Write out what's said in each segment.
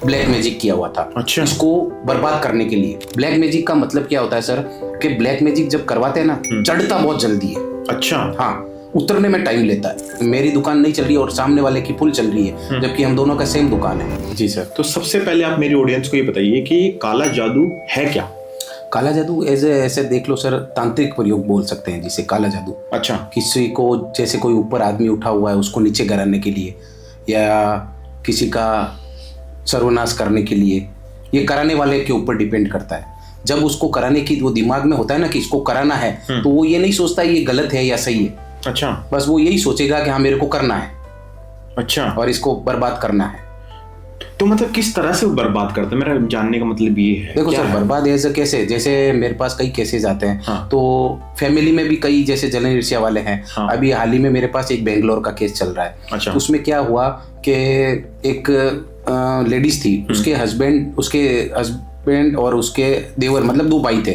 Black magic किया हुआ था। अच्छा। इसको बर्बाद करने के लिए। ब्लैक मैजिक का मतलब क्या होता है सर, कि ब्लैक मैजिक जब करवाते हैं ना, चढ़ता बहुत जल्दी है। अच्छा। हाँ, उतरने में टाइम लेता है। मेरी दुकान नहीं चल रही है और सामने वाले की फुल चल रही है, जबकि हम दोनों का सेम दुकान है। जी सर, तो सबसे पहले आप मेरी ऑडियंस को ये बताइए कि काला जादू है क्या? काला जादू ऐसे देख लो सर, तांत्रिक प्रयोग बोल सकते हैं जिसे काला जादू। अच्छा। किसी को, जैसे कोई ऊपर आदमी उठा हुआ है उसको नीचे गिराने के लिए, या किसी का सर्वनाश करने के लिए, ये कराने वाले के ऊपर डिपेंड करता है। जब उसको कराने की वो दिमाग में होता है ना कि इसको कराना है, तो वो ये नहीं सोचता ये गलत है या सही है। अच्छा। बस वो यही सोचेगा कि हाँ मेरे को करना है। अच्छा। और इसको बर्बाद करना है। तो मतलब किस तरह से वो बर्बाद करता है, मेरा जानने का मतलब ये है। देखो सर, बर्बाद ऐसे कैसे, जैसे मेरे पास कई केसेस आते हैं। हाँ। तो फैमिली में भी कई जैसे जलन ईर्ष्या वाले हैं। हाँ। अभी हाल ही में मेरे पास एक बेंगलोर का केस चल रहा है। अच्छा। उसमें क्या हुआ कि एक लेडीज थी, उसके हस्बैंड और उसके देवर, मतलब दो भाई थे।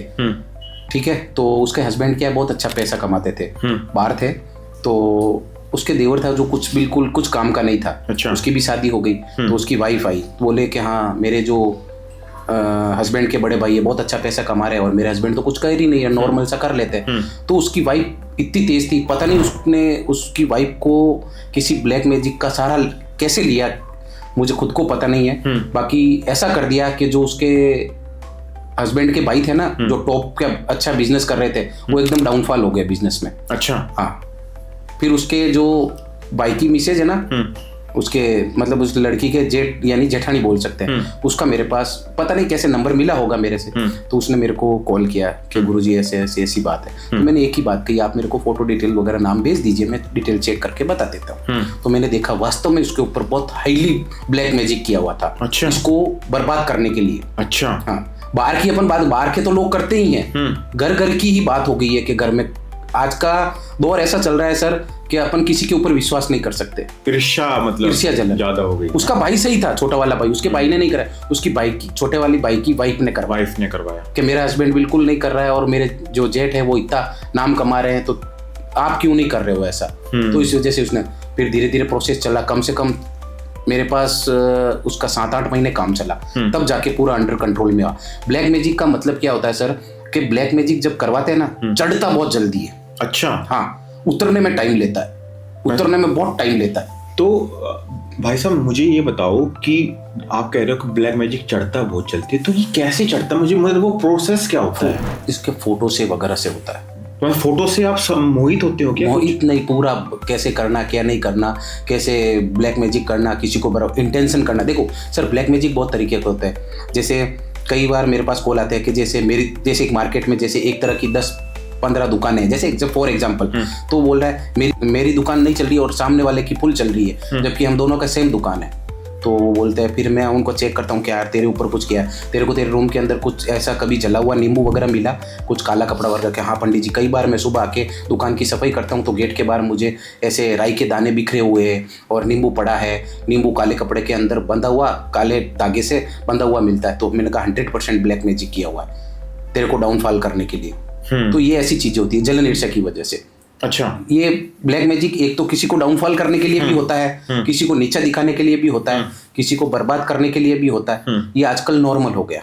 ठीक है, तो उसके हस्बैंड क्या बहुत अच्छा पैसा कमाते थे, बाहर थे। तो उसके देवर था जो बिल्कुल कुछ काम का नहीं था। अच्छा। उसकी भी शादी हो गई, तो उसकी वाइफ आई, बोले कि हाँ मेरे जो हस्बैंड के बड़े भाई है बहुत अच्छा पैसा कमा रहे हैं, और मेरे हस्बैंड तो कुछ कर ही नहीं है, नॉर्मल सा कर लेते हैं। तो उसकी वाइफ इतनी तेज थी, पता नहीं उसने उसकी वाइफ को किसी ब्लैक मैजिक का सहारा कैसे लिया, मुझे खुद को पता नहीं है। बाकी ऐसा कर दिया कि जो उसके हस्बैंड के भाई थे ना, जो टॉप का अच्छा बिजनेस कर रहे थे, वो एकदम डाउनफॉल हो गया बिजनेस में। अच्छा। हाँ, फिर उसके जो भाई की मिसेज है ना, उसके मतलब उस लड़की के जेठ यानी जेठानी बोल सकते हैं, उसका मेरे पास पता नहीं कैसे नंबर मिला होगा मेरे से। तो उसने मेरे को कॉल किया कि गुरुजी ऐसे ऐसी बात है। तो मैंने एक ही बात कही, आप मेरे को फोटो डिटेल वगैरह नाम भेज दीजिए, मैं डिटेल चेक करके बता देता हूँ। तो मैंने देखा वास्तव में उसके ऊपर बहुत हाईली ब्लैक मैजिक किया हुआ था। अच्छा। इसको बर्बाद करने के लिए। अच्छा। हाँ, बाहर की अपन बात, बाहर के तो लोग करते ही हैं, घर घर की ही बात हो गई है कि घर में आज का दौर ऐसा चल रहा है सर कि अपन किसी के ऊपर विश्वास नहीं कर सकते। ईर्ष्या, मतलब ईर्ष्या जलन ज्यादा हो गई। उसका भाई सही था, छोटा वाला भाई, उसके भाई ने नहीं कराया, उसकी भाई की छोटे वाली भाई की वाइफ ने करवाया कि मेरा हस्बैंड बिल्कुल नहीं कर रहा है और मेरे जो जेठ है वो इतना नाम कमा रहे हैं, तो आप क्यों नहीं कर रहे हो ऐसा। तो इस वजह से उसने फिर धीरे धीरे प्रोसेस चला, कम से कम मेरे पास उसका 7-8 महीने काम चला, तब जाके पूरा अंडर कंट्रोल में आ। ब्लैक मैजिक का मतलब क्या होता है सर, कि ब्लैक मैजिक जब करवाते हैं ना, चढ़ता बहुत जल्दी है। अच्छा। हाँ, उतरने में टाइम लेता है, उतरने में बहुत टाइम लेता है। तो भाई साहब मुझे ये बताओ कि आप कह रहे हो कि ब्लैक मैजिक चढ़ता बहुत जल्दी है, तो ये कैसे चढ़ता, मुझे मतलब वो प्रोसेस क्या होता है? इसके फोटो से वगैरह से होता है। तो फोटो से आप मोहित होते हो क्या? मोहित नहीं, पूरा कैसे करना, क्या नहीं करना, कैसे ब्लैक मैजिक करना, किसी को बराबर इंटेंशन करना। देखो सर, ब्लैक मैजिक बहुत तरीके के होते हैं। जैसे कई बार मेरे पास कॉल आते हैं कि जैसे एक मार्केट में जैसे एक तरह की 10-15 दुकानें, जैसे फॉर एग्जांपल, तो बोल रहा है मेरी दुकान नहीं चल रही और सामने वाले की फुल चल रही है, जबकि हम दोनों का सेम दुकान है। तो वो बोलते हैं, फिर मैं उनको चेक करता हूँ कि यार तेरे ऊपर कुछ किया है, तेरे को तेरे रूम के अंदर कुछ ऐसा कभी जला हुआ नींबू वगैरह मिला, कुछ काला कपड़ा वगैरह के। हाँ पंडित जी, कई बार मैं सुबह आके दुकान की सफाई करता हूँ तो गेट के बाहर मुझे ऐसे राई के दाने बिखरे हुए हैं और नींबू पड़ा है, नींबू काले कपड़े के अंदर बंधा हुआ, काले धागे से बंधा हुआ मिलता है। तो मैंने कहा 100% ब्लैक मैजिक किया हुआ है तेरे को डाउनफॉल करने के लिए। तो ये ऐसी चीजें होती है जलन ईर्ष्या की वजह से। अच्छा। ये ब्लैक मैजिक एक तो किसी को डाउनफॉल करने के लिए भी होता है, किसी को नीचा दिखाने के लिए भी होता है, किसी को बर्बाद करने के लिए भी होता है। ये आजकल नॉर्मल हो गया।